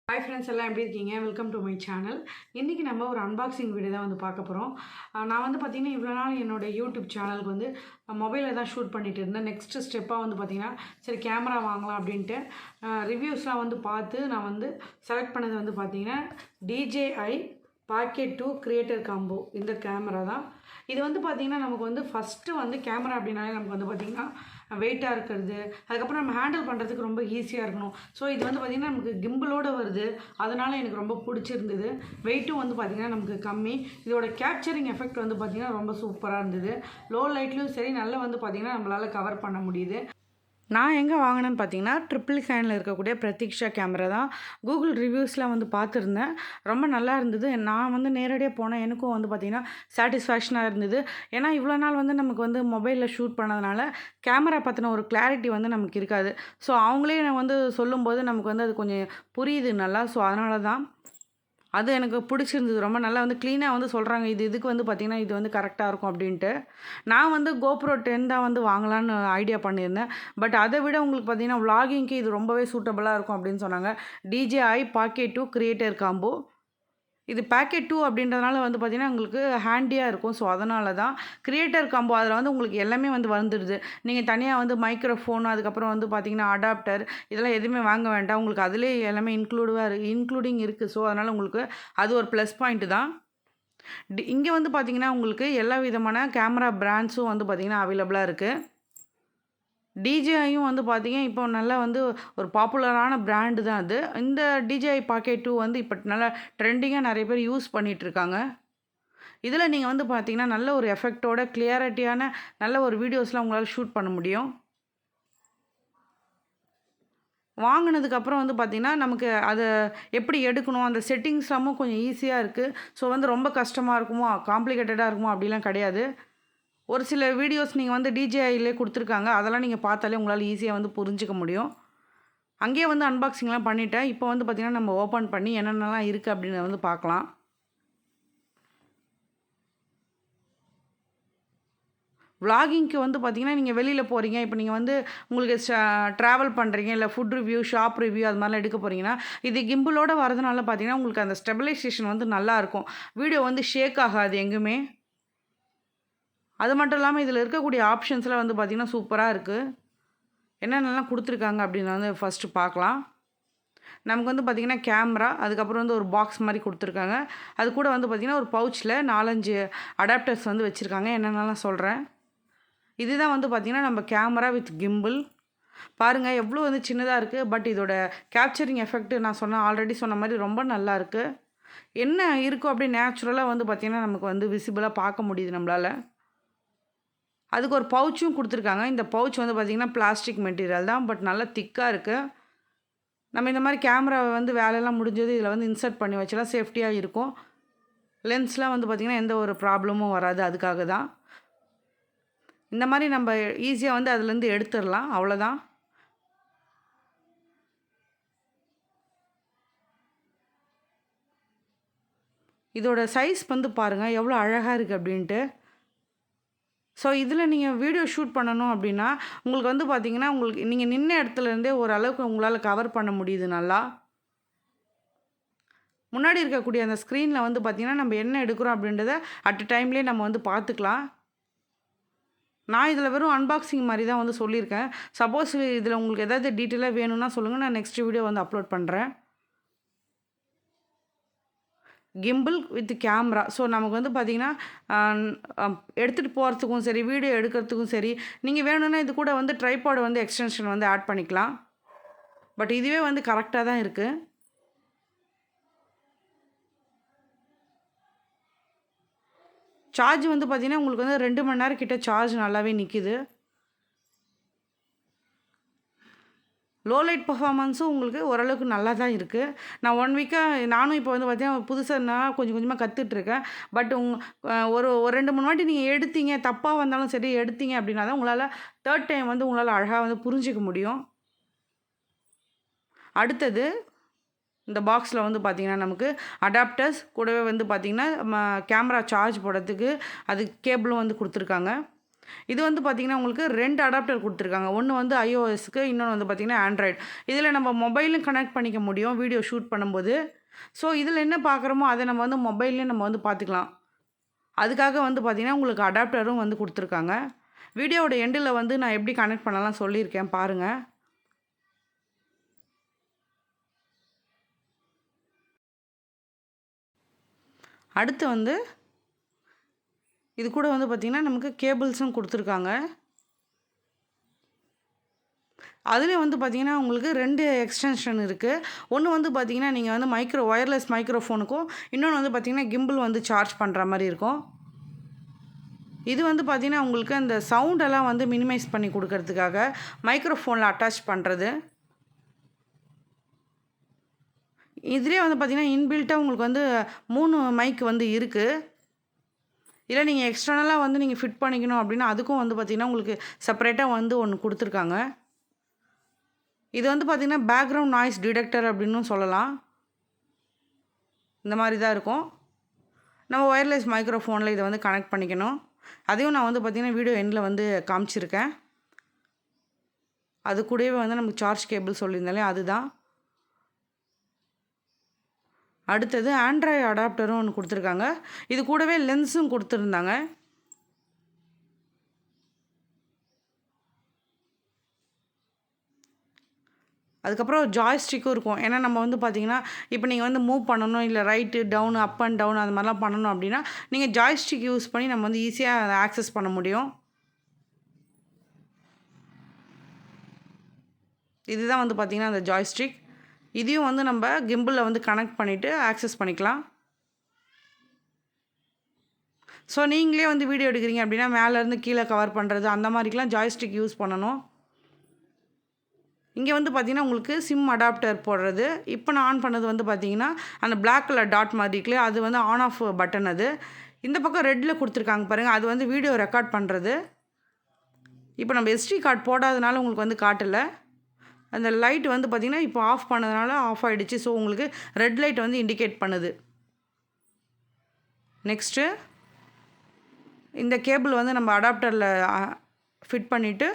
Hi friends, எல்லாம் எப்படி இருக்கீங்க? Welcome to my channel. இன்றைக்கி நம்ம ஒரு அன்பாக்சிங் வீடியோ தான் வந்து பார்க்க போகிறோம். நான் வந்து பார்த்திங்கன்னா இவ்வளோ நாள் என்னோடய யூடியூப் சேனலுக்கு வந்து மொபைலில் தான் ஷூட் பண்ணிகிட்டு இருந்தேன். நெக்ஸ்ட்டு ஸ்டெப்பாக வந்து பார்த்திங்கன்னா சரி கேமரா வாங்கலாம் அப்படின்ட்டு ரிவ்யூஸ்லாம் வந்து பார்த்து நான் வந்து செலக்ட் பண்ணது வந்து பார்த்திங்கன்னா DJI Pocket 2 கிரியேட்டர் காம்போ இந்த கேமரா தான். இது வந்து பார்த்திங்கன்னா நமக்கு வந்து ஃபஸ்ட்டு வந்து கேமரா அப்படின்னாலே நமக்கு வந்து பார்த்திங்கன்னா வெயிட்டாக இருக்கிறது, அதுக்கப்புறம் நம்ம ஹேண்டில் பண்ணுறதுக்கு ரொம்ப ஈஸியாக இருக்கணும். ஸோ இது வந்து பார்த்திங்கன்னா நமக்கு கிம்பிளோடு வருது, அதனால் எனக்கு ரொம்ப பிடிச்சிருந்தது. வெயிட்டும் வந்து பார்த்திங்கன்னா நமக்கு கம்மி. இதோட கேப்சரிங் எஃபெக்ட் வந்து பார்த்திங்கன்னா ரொம்ப சூப்பராக இருந்தது. லோ லைட்லேயும் சரி நல்லா வந்து பார்த்திங்கன்னா நம்மளால் கவர் பண்ண முடியுது. நான் எங்கே வாங்கினேன்னு பார்த்தீங்கன்னா ட்ரிபிள் ஹேண்டில் இருக்கக்கூடிய பிரதீக்ஷா கேமரா தான். கூகுள் ரிவ்யூஸ்லாம் வந்து பார்த்துருந்தேன். ரொம்ப நல்லா இருந்தது. நான் வந்து நேரடியாக போனேன். எனக்கும் வந்து பார்த்திங்கன்னா சாட்டிஸ்ஃபேக்ஷனாக இருந்தது. ஏன்னா இவ்வளோ நாள் வந்து நமக்கு வந்து மொபைலில் ஷூட் பண்ணதுனால கேமரா பற்றின ஒரு கிளாரிட்டி வந்து நமக்கு இருக்காது. ஸோ அவங்களே வந்து சொல்லும்போது நமக்கு வந்து அது கொஞ்சம் புரியுது நல்லா. ஸோ அதனால தான் அது எனக்கு பிடிச்சிருந்தது. ரொம்ப நல்லா வந்து க்ளீனாக வந்து சொல்கிறாங்க. இதுக்கு வந்து பார்த்திங்கன்னா இது வந்து கரெக்டாக இருக்கும் அப்படின்ட்டு. நான் வந்து GoPro 10 தான் வந்து வாங்கலான்னு ஐடியா பண்ணியிருந்தேன். பட் அதை விட உங்களுக்கு பார்த்திங்கன்னா விலாகிங்க்கு இது ரொம்பவே சூட்டபுளாக இருக்கும் அப்படின்னு சொன்னாங்க. DJI Pocket 2 creator combo. இது பேக்கெட் 2 அப்படின்றதுனால வந்து பார்த்திங்கன்னா உங்களுக்கு ஹேண்டியாக இருக்கும். ஸோ அதனால தான் கிரியேட்டர் காம்போ அதில் வந்து உங்களுக்கு எல்லாமே வந்து வந்துடுது. நீங்கள் தனியாக வந்து மைக்ரோஃபோன், அதுக்கப்புறம் வந்து பார்த்திங்கன்னா அடாப்டர் இதெல்லாம் எதுவுமே வாங்க வேண்டாம். உங்களுக்கு அதிலே எல்லாமே இன்க்ளூடிங் இருக்குது. ஸோ அதனால் உங்களுக்கு அது ஒரு ப்ளஸ் பாயிண்ட்டு தான். இங்கே வந்து பார்த்திங்கன்னா உங்களுக்கு எல்லா விதமான கேமரா பிராண்ட்ஸும் வந்து பார்த்திங்கன்னா அவைலபிளாக இருக்குது. DJIயும் வந்து பார்த்திங்க இப்போ நல்லா வந்து ஒரு பாப்புலரான பிராண்டு தான் அது. இந்த DJI Pocket 2 வந்து இப்போ நல்லா ட்ரெண்டிங்காக நிறைய பேர் யூஸ் பண்ணிகிட்ருக்காங்க. இதில் நீங்கள் வந்து பார்த்திங்கன்னா நல்ல ஒரு எஃபெக்டோட கிளியாரிட்டியான நல்ல ஒரு வீடியோஸ்லாம் உங்களால் ஷூட் பண்ண முடியும். வாங்கினதுக்கப்புறம் வந்து பார்த்திங்கன்னா நமக்கு அதை எப்படி எடுக்கணும், அந்த செட்டிங்ஸ்லாமும் கொஞ்சம் ஈஸியாக இருக்குது. ஸோ வந்து ரொம்ப கஷ்டமாக இருக்குமோ, காம்ப்ளிகேட்டடாக இருக்குமோ அப்படிலாம் கிடையாது. ஒரு சில வீடியோஸ் நீங்கள் வந்து DJIலே கொடுத்துருக்காங்க. அதெல்லாம் நீங்கள் பார்த்தாலே உங்களால் ஈஸியாக வந்து புரிஞ்சிக்க முடியும். அங்கேயே வந்து அன்பாக்சிங்லாம் பண்ணிட்டேன். இப்போ வந்து பார்த்திங்கன்னா நம்ம ஓப்பன் பண்ணி என்னென்னலாம் இருக்குது அப்படின்னு வந்து பார்க்கலாம். விலாகிங்க்கு வந்து பார்த்திங்கன்னா நீங்கள் வெளியில் போகிறீங்க, இப்போ நீங்கள் வந்து உங்களுக்கு ட்ராவல் பண்ணுறீங்க, இல்லை ஃபுட் ரிவ்யூ, ஷாப் ரிவ்யூ அது மாதிரிலாம் எடுக்க போகிறீங்கன்னா இது கிம்பிளோடு வரதுனால பார்த்திங்கன்னா உங்களுக்கு அந்த ஸ்டெபிலைசேஷன் வந்து நல்லாயிருக்கும். வீடியோ வந்து ஷேக் ஆகாது எங்குமே. அது மட்டும் இல்லாமல் இதில் இருக்கக்கூடிய ஆப்ஷன்ஸ்லாம் வந்து பார்த்திங்கன்னா சூப்பராக இருக்குது. என்னென்னலாம் கொடுத்துருக்காங்க அப்படின்னு வந்து ஃபஸ்ட்டு பார்க்கலாம். நமக்கு வந்து பார்த்திங்கன்னா கேமரா, அதுக்கப்புறம் வந்து ஒரு பாக்ஸ் மாதிரி கொடுத்துருக்காங்க. அது கூட வந்து பார்த்திங்கன்னா ஒரு பவுச்சில் 4-5 அடாப்டர்ஸ் வந்து வச்சுருக்காங்க. என்னென்னலாம் சொல்கிறேன். இதுதான் வந்து பார்த்திங்கன்னா நம்ம கேமரா வித் கிம்பிள். பாருங்கள் எவ்வளோ வந்து சின்னதாக இருக்குது. பட் இதோட கேப்சரிங் எஃபெக்ட்டு நான் ஆல்ரெடி சொன்ன மாதிரி ரொம்ப நல்லா இருக்குது. என்ன இருக்கும் அப்படி நேச்சுரலாக வந்து பார்த்திங்கன்னா நமக்கு வந்து விசிபிளாக பார்க்க முடியுது நம்மளால். அதுக்கு ஒரு பவுச்சும் கொடுத்துருக்காங்க. இந்த பவுச் வந்து பார்த்திங்கன்னா பிளாஸ்டிக் மெட்டீரியல் தான். பட் நல்லா திக்காக இருக்குது. நம்ம இந்த மாதிரி கேமராவை வந்து வேலையெல்லாம் முடிஞ்சது இதில் வந்து இன்சர்ட் பண்ணி வச்சலாம் சேஃப்டியாக இருக்கும். லென்ஸ்லாம் வந்து பார்த்திங்கன்னா எந்த ஒரு ப்ராப்ளமும் வராது. அதுக்காக தான் இந்த மாதிரி நம்ம ஈஸியாக வந்து அதுலேருந்து எடுத்துடலாம். அவ்வளோதான். இதோட சைஸ் வந்து பாருங்கள் எவ்வளோ அழகாக இருக்குது அப்படின்ட்டு. ஸோ இதில் நீங்கள் வீடியோ ஷூட் பண்ணணும் அப்படின்னா உங்களுக்கு வந்து பார்த்திங்கன்னா உங்களுக்கு நீங்கள் நின்ன இடத்துலேருந்தே ஓரளவுக்கு உங்களால் கவர் பண்ண முடியுது நல்லா. முன்னாடி இருக்கக்கூடிய அந்த ஸ்க்ரீனில் வந்து பார்த்திங்கன்னா நம்ம என்ன எடுக்கிறோம் அப்படின்றத அட் டைம்லேயே நம்ம வந்து பார்த்துக்கலாம். நான் இதில் வெறும் அன்பாக்சிங் மாதிரி தான் வந்து சொல்லியிருக்கேன். சப்போஸ் இதில் உங்களுக்கு ஏதாவது டீட்டெயிலாக வேணும்னா சொல்லுங்கள், நான் நெக்ஸ்ட் வீடியோ வந்து அப்லோட் பண்ணுறேன். Gimbal with camera. ஸோ நமக்கு வந்து பார்த்திங்கன்னா எடுத்துகிட்டு போகிறதுக்கும் சரி, வீடியோ எடுக்கிறதுக்கும் சரி, நீங்கள் வேணும்னா இது கூட வந்து ட்ரைபாட் வந்து எக்ஸ்டென்ஷன் வந்து ஆட் பண்ணிக்கலாம். பட் இதுவே வந்து கரெக்டாக தான் இருக்குது. சார்ஜ் வந்து பார்த்திங்கன்னா உங்களுக்கு வந்து 2 மணி நேரம் கிட்ட சார்ஜ் நல்லாவே நிற்கிது. லோ லைட் பர்ஃபார்மன்ஸும் உங்களுக்கு ஓரளவுக்கு நல்லா தான் இருக்குது. நான் 1 வீக்காக நானும் இப்போ வந்து பார்த்தீங்கன்னா புதுசாக நான் கொஞ்சம் கொஞ்சமாக கற்றுட்ருக்கேன். பட் ஒரு 2-3 வாட்டி நீங்கள் எடுத்தீங்க, தப்பாக வந்தாலும் சரி எடுத்தீங்க அப்படின்னா தான் உங்களால் 3rd டைம் வந்து உங்களால் அழகாக வந்து புரிஞ்சிக்க முடியும். அடுத்தது இந்த பாக்ஸில் வந்து பார்த்திங்கன்னா நமக்கு அடாப்டர்ஸ் கூடவே வந்து பார்த்திங்கன்னா கேமரா சார்ஜ் போடுறதுக்கு அது கேபிளும் வந்து கொடுத்துருக்காங்க. இது வந்து பார்த்திங்கன்னா உங்களுக்கு 2 அடாப்டர் கொடுத்துருக்காங்க. ஒன்று வந்து iOSக்கு, இன்னொன்று வந்து பார்த்திங்கன்னா ஆண்ட்ராய்டு. இதில் நம்ம மொபைலும் கனெக்ட் பண்ணிக்க முடியும் வீடியோ ஷூட் பண்ணும்போது. ஸோ இதில் என்ன பார்க்குறோமோ அதை நம்ம வந்து மொபைல்லேயும் நம்ம வந்து பார்த்துக்கலாம். அதுக்காக வந்து பார்த்திங்கன்னா உங்களுக்கு அடாப்டரும் வந்து கொடுத்துருக்காங்க. வீடியோவோட எண்டில் வந்து நான் எப்படி கனெக்ட் பண்ணலாம் சொல்லியிருக்கேன் பாருங்கள். அடுத்து வந்து இது கூட வந்து பார்த்திங்கன்னா நமக்கு கேபிள்ஸும் கொடுத்துருக்காங்க. அதுலேயும் வந்து பார்த்திங்கன்னா உங்களுக்கு 2 எக்ஸ்டென்ஷன் இருக்குது. ஒன்று வந்து பார்த்திங்கன்னா நீங்கள் வந்து ஒயர்லெஸ் மைக்ரோஃபோனுக்கும், இன்னொன்று வந்து பார்த்திங்கன்னா கிம்பிள் வந்து சார்ஜ் பண்ணுற மாதிரி இருக்கும். இது வந்து பார்த்திங்கன்னா உங்களுக்கு அந்த சவுண்டெல்லாம் வந்து மினிமைஸ் பண்ணி கொடுக்கறதுக்காக மைக்ரோஃபோனில் அட்டாச் பண்ணுறது. இதுலேயே வந்து பார்த்திங்கன்னா இன்பில்ட்டாக உங்களுக்கு வந்து 3 மைக் வந்து இருக்குது. இல்லை நீங்கள் எக்ஸ்டர்னலாக வந்து நீங்கள் ஃபிட் பண்ணிக்கணும் அப்படின்னா அதுக்கும் வந்து பார்த்திங்கன்னா உங்களுக்கு செப்பரேட்டாக வந்து ஒன்று கொடுத்துருக்காங்க. இது வந்து பார்த்திங்கன்னா பேக்ரவுண்ட் நாய்ஸ் டிடெக்டர் அப்படின்னும் சொல்லலாம். இந்த மாதிரி தான் இருக்கும். நம்ம ஒயர்லெஸ் மைக்ரோஃபோனில் இதை வந்து கனெக்ட் பண்ணிக்கணும். அதையும் நான் வந்து பார்த்திங்கன்னா வீடியோ எண்டில் வந்து காமிச்சிருக்கேன். அது கூடவே வந்து நமக்கு சார்ஜ் கேபிள் சொல்லியிருந்தாலே அதுதான். அடுத்தது ஆண்ட்ராய்டு அடாப்டரும் ஒன்று கொடுத்துருக்காங்க. இது கூடவே லென்ஸும் கொடுத்துருந்தாங்க. அதுக்கப்புறம் ஜாய்ஸ்டிக்கும் இருக்கும். ஏன்னா நம்ம வந்து பார்த்திங்கன்னா இப்போ நீங்கள் வந்து மூவ் பண்ணணும், இல்லை right down up and down அது மாதிரிலாம் பண்ணணும் அப்படின்னா நீங்கள் ஜாய்ஸ்டிக் யூஸ் பண்ணி நம்ம வந்து ஈஸியாக அதை ஆக்சஸ் பண்ண முடியும். இதுதான் வந்து பார்த்திங்கன்னா அந்த ஜாய்ஸ்டிக். இதையும் வந்து நம்ம கிம்பிளில் வந்து கனெக்ட் பண்ணிவிட்டு ஆக்சஸ் பண்ணிக்கலாம். ஸோ நீங்களே வந்து வீடியோ எடுக்கிறீங்க அப்படின்னா மேலேருந்து கீழே கவர் பண்ணுறது அந்த மாதிரிக்கெலாம் ஜாய்ஸ்டிக் யூஸ் பண்ணணும். இங்கே வந்து பார்த்திங்கன்னா உங்களுக்கு சிம் அடாப்டர் போடுறது. இப்போ நான் ஆன் பண்ணது வந்து பார்த்திங்கன்னா அந்த பிளாக் கலர் டாட் மாதிரி இருக்குல்லையே அது வந்து ஆன் ஆஃப் பட்டன். அது இந்த பக்கம் ரெட்டில் கொடுத்துருக்காங்க பாருங்கள், அது வந்து வீடியோ ரெக்கார்ட் பண்ணுறது. இப்போ நம்ம SD கார்டு போடாதனால உங்களுக்கு வந்து காட்டலை. அந்த லைட் வந்து பார்த்திங்கன்னா இப்போ ஆஃப் பண்ணதுனால ஆஃப் ஆகிடுச்சு. ஸோ உங்களுக்கு ரெட் லைட் வந்து இண்டிகேட் பண்ணுது. நெக்ஸ்ட்டு இந்த கேபிள் வந்து நம்ம அடாப்டரில் ஃபிட் பண்ணிவிட்டு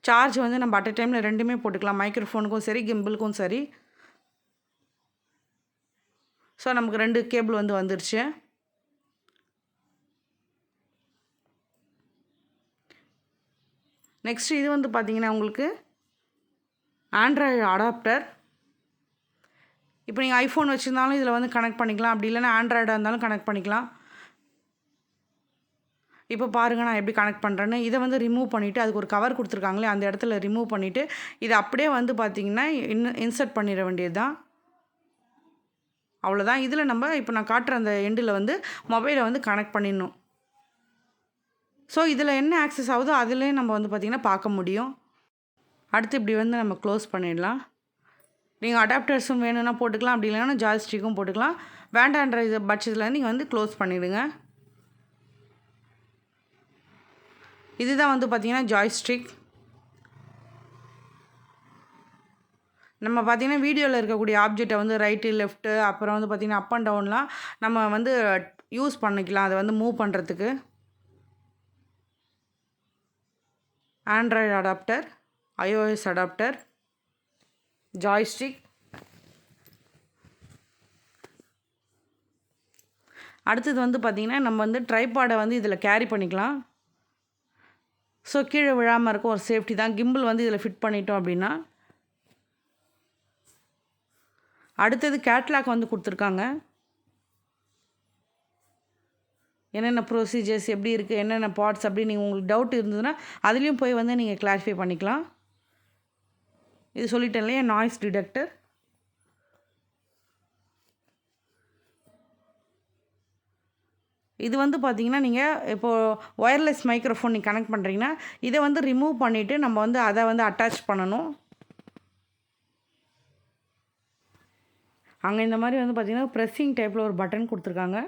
சார்ஜ் வந்து நம்ம அட் டைமில் 2மே போட்டுக்கலாம். மைக்ரோஃபோனுக்கும் சரி கிம்பிளுக்கும் சரி. ஸோ நமக்கு 2 கேபிள் வந்து வந்துருச்சு. நெக்ஸ்ட் இது வந்து பார்த்திங்கன்னா உங்களுக்கு ஆண்ட்ராய்டு அடாப்டர். இப்போ நீங்கள் ஐஃபோன் வச்சுருந்தாலும் இதில் வந்து கனெக்ட் பண்ணிக்கலாம். அப்படி இல்லைன்னா ஆண்ட்ராய்டாக இருந்தாலும் கனெக்ட் பண்ணிக்கலாம். இப்போ பாருங்கள் நான் எப்படி கனெக்ட் பண்ணுறேன்னு. இதை வந்து ரிமூவ் பண்ணிவிட்டு அதுக்கு ஒரு கவர் கொடுத்துருக்காங்களே அந்த இடத்துல ரிமூவ் பண்ணிவிட்டு இதை அப்படியே வந்து பார்த்திங்கன்னா இன்சர்ட் பண்ணிட வேண்டியது தான். அவ்வளோதான். இதில் நம்ம இப்போ நான் காட்டுற அந்த எண்டில் வந்து மொபைலை வந்து கனெக்ட் பண்ணிடணும். ஸோ இதில் என்ன ஆக்சஸ் ஆகுதோ அதிலே நம்ம வந்து பார்த்திங்கன்னா பார்க்க முடியும். அடுத்து இப்படி வந்து நம்ம க்ளோஸ் பண்ணிடலாம். நீங்கள் அடாப்டர்ஸும் வேணும்னா போட்டுக்கலாம், அப்படி இல்லைன்னா ஜாய்ஸ்டிக்கும் போட்டுக்கலாம். வேண்டான்ற இது பட்சத்தில் நீங்கள் வந்து க்ளோஸ் பண்ணிவிடுங்க. இதுதான் வந்து பார்த்திங்கன்னா ஜாய்ஸ்டிக். நம்ம பார்த்திங்கன்னா வீடியோவில் இருக்கக்கூடிய ஆப்ஜெக்டை வந்து ரைட்டு லெஃப்ட்டு அப்புறம் வந்து பார்த்திங்கன்னா அப் அண்ட் டவுன்லாம் நம்ம வந்து யூஸ் பண்ணிக்கலாம் அதை வந்து மூவ் பண்ணுறதுக்கு. Android adapter, iOS adapter, joystick. அடுத்தது வந்து பார்த்திங்கன்னா நம்ம வந்து ட்ரைபாடை வந்து இதில் கேரி பண்ணிக்கலாம். ஸோ கீழே விழாமல் இருக்கும், ஒரு சேஃப்டி தான். கிம்பிள் வந்து இதில் ஃபிட் பண்ணிட்டோம் அப்படின்னா. அடுத்தது கேட்லாக் வந்து கொடுத்துருக்காங்க. என்னென்ன ப்ரொசீஜர்ஸ் எப்படி இருக்குது, என்னென்ன பார்ட்ஸ் அப்படின்னு நீங்கள் உங்களுக்கு டவுட் இருந்ததுன்னா அதுலேயும் போய் வந்து நீங்கள் கிளாரிஃபை பண்ணிக்கலாம். இது சொல்லிட்டேன் இல்லையா, நாய்ஸ் டிடெக்டர். இது வந்து பார்த்திங்கன்னா நீங்கள் இப்போது ஒயர்லெஸ் மைக்ரோஃபோன் நீங்கள் கனெக்ட் பண்ணுறீங்கன்னா இதை வந்து ரிமூவ் பண்ணிவிட்டு நம்ம வந்து அதை வந்து அட்டாச் பண்ணணும். அங்கே இந்த மாதிரி வந்து பார்த்திங்கன்னா ப்ரெஸ்ஸிங் டைப்பில் ஒரு பட்டன் கொடுத்துருக்காங்க.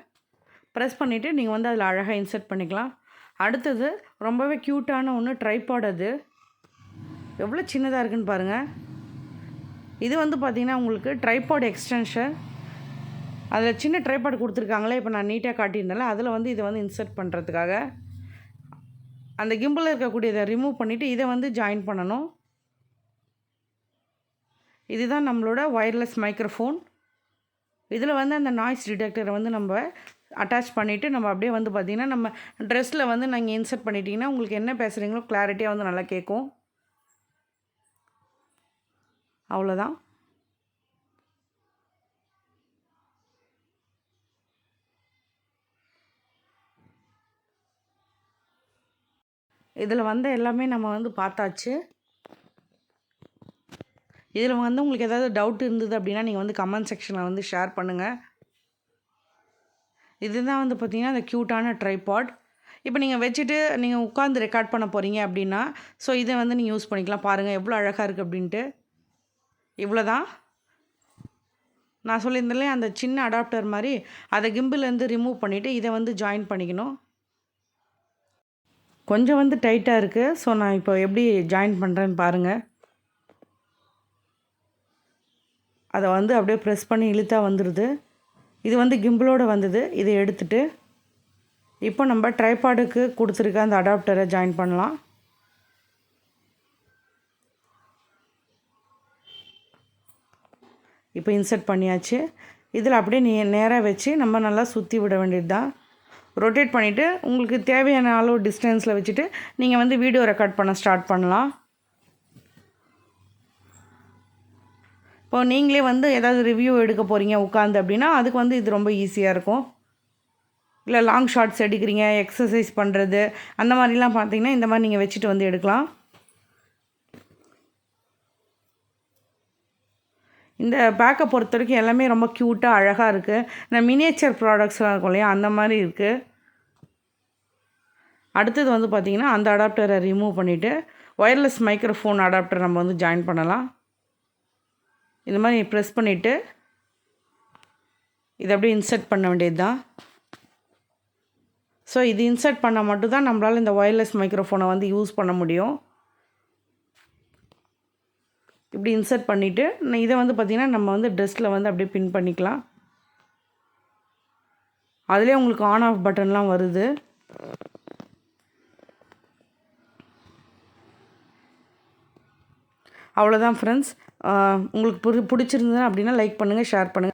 ப்ரெஸ் பண்ணிவிட்டு நீங்கள் வந்து அதில் அழகாக இன்சர்ட் பண்ணிக்கலாம். அடுத்தது ரொம்பவே க்யூட்டான ஒன்று ட்ரைபாட். அது எவ்வளோ சின்னதாக இருக்குதுன்னு பாருங்கள். இது வந்து பார்த்திங்கன்னா உங்களுக்கு ட்ரைபாட் எக்ஸ்டென்ஷன். அதில் சின்ன ட்ரைபாட் கொடுத்துருக்காங்களே, இப்போ நான் நீட்டாக காட்டியிருந்தேன்ல அதில் வந்து இதை வந்து இன்சர்ட் பண்ணுறதுக்காக. அந்த கிம்பில் இருக்கக்கூடியதை ரிமூவ் பண்ணிவிட்டு இதை வந்து ஜாயின் பண்ணணும். இதுதான் நம்மளோட ஒயர்லெஸ் மைக்ரோஃபோன். இதில் வந்து அந்த நாய்ஸ் டிடெக்டரை வந்து நம்ம அட்டாச் பண்ணிவிட்டு நம்ம அப்படியே வந்து பார்த்திங்கன்னா நம்ம ட்ரெஸ்ஸில் வந்து நீங்கள் இன்சர்ட் பண்ணிட்டீங்கன்னா உங்களுக்கு என்ன பேசுகிறீங்களோ கிளாரிட்டியாக வந்து நல்லா கேட்கும். அவ்வளோதான். இதில் வந்து எல்லாமே நம்ம வந்து பார்த்தாச்சு. இதில் வந்து உங்களுக்கு ஏதாவது டவுட் இருந்தது அப்படின்னா நீங்கள் வந்து கமெண்ட் செக்ஷனில் வந்து ஷேர் பண்ணுங்கள். இதுதான் வந்து பார்த்திங்கன்னா அந்த க்யூட்டான ட்ரைபாட். இப்போ நீங்கள் வச்சுட்டு நீங்கள் உட்காந்து ரெக்கார்ட் பண்ண போகிறீங்க அப்படின்னா ஸோ இதை வந்து நீங்கள் யூஸ் பண்ணிக்கலாம். பாருங்கள் எவ்வளோ அழகாக இருக்குது அப்படின்ட்டு. இவ்வளோ தான். நான் சொல்லியிருந்தேன்லே அந்த சின்ன அடாப்டர் மாதிரி அதை கிம்பிலேருந்து ரிமூவ் பண்ணிவிட்டு இதை வந்து ஜாயின் பண்ணிக்கணும். கொஞ்சம் வந்து டைட்டாக இருக்குது. ஸோ நான் இப்போ எப்படி ஜாயின் பண்ணுறேன்னு பாருங்கள். அதை வந்து அப்படியே ப்ரெஸ் பண்ணி இழுத்தா வந்துடுது. இது வந்து கிம்பிளோடு வந்தது. இதை எடுத்துகிட்டு இப்போ நம்ம ட்ரைபாடுக்கு கொடுத்துருக்க அந்த அடாப்டரை ஜாயின் பண்ணலாம். இப்போ இன்சர்ட் பண்ணியாச்சு. இதில் அப்படியே நேராக வச்சு நம்ம நல்லா சுற்றி விட வேண்டியது தான். ரொட்டேட் பண்ணிவிட்டு உங்களுக்கு தேவையான அளவு டிஸ்டன்ஸில் வச்சுட்டு நீங்கள் வந்து வீடியோ ரெக்கார்ட் பண்ண ஸ்டார்ட் பண்ணலாம். இப்போ நீங்களே வந்து ஏதாவது ரிவ்யூ எடுக்க போகிறீங்க உட்காந்து அப்படின்னா அதுக்கு வந்து இது ரொம்ப ஈஸியாக இருக்கும். இல்லை லாங் ஷார்ட்ஸ் எடுக்கிறீங்க, எக்ஸசைஸ் பண்ணுறது அந்த மாதிரிலாம் பார்த்தீங்கன்னா இந்த மாதிரி நீங்கள் வச்சுட்டு வந்து எடுக்கலாம். இந்த பேக்கை பொறுத்த வரைக்கும் எல்லாமே ரொம்ப க்யூட்டாக அழகாக இருக்குது. இந்த மினியேச்சர் ப்ராடக்ட்ஸ்லாம் இருக்கும் இல்லையா, அந்த மாதிரி இருக்குது. அடுத்தது வந்து பார்த்திங்கன்னா அந்த அடாப்டரை ரிமூவ் பண்ணிவிட்டு ஒயர்லெஸ் மைக்ரோஃபோன் அடாப்டர் நம்ம வந்து ஜாயின் பண்ணலாம். இந்த மாதிரி ப்ரெஸ் பண்ணிவிட்டு இதை அப்படியே இன்சர்ட் பண்ண வேண்டியது தான். ஸோ இது இன்சர்ட் பண்ணால் மட்டும்தான் நம்மளால் இந்த ஒயர்லெஸ் மைக்ரோஃபோனை வந்து யூஸ் பண்ண முடியும். இப்படி இன்சர்ட் பண்ணிவிட்டு இதை வந்து பார்த்திங்கன்னா நம்ம வந்து ட்ரெஸ்ஸில் வந்து அப்படியே பின் பண்ணிக்கலாம். அதிலே உங்களுக்கு ஆன் ஆஃப் பட்டன்லாம் வருது. அவ்வளோதான் ஃப்ரெண்ட்ஸ். உங்களுக்கு பிடிச்சிருந்தது அப்படின்னா லைக் பண்ணுங்கள், ஷேர் பண்ணுங்கள்.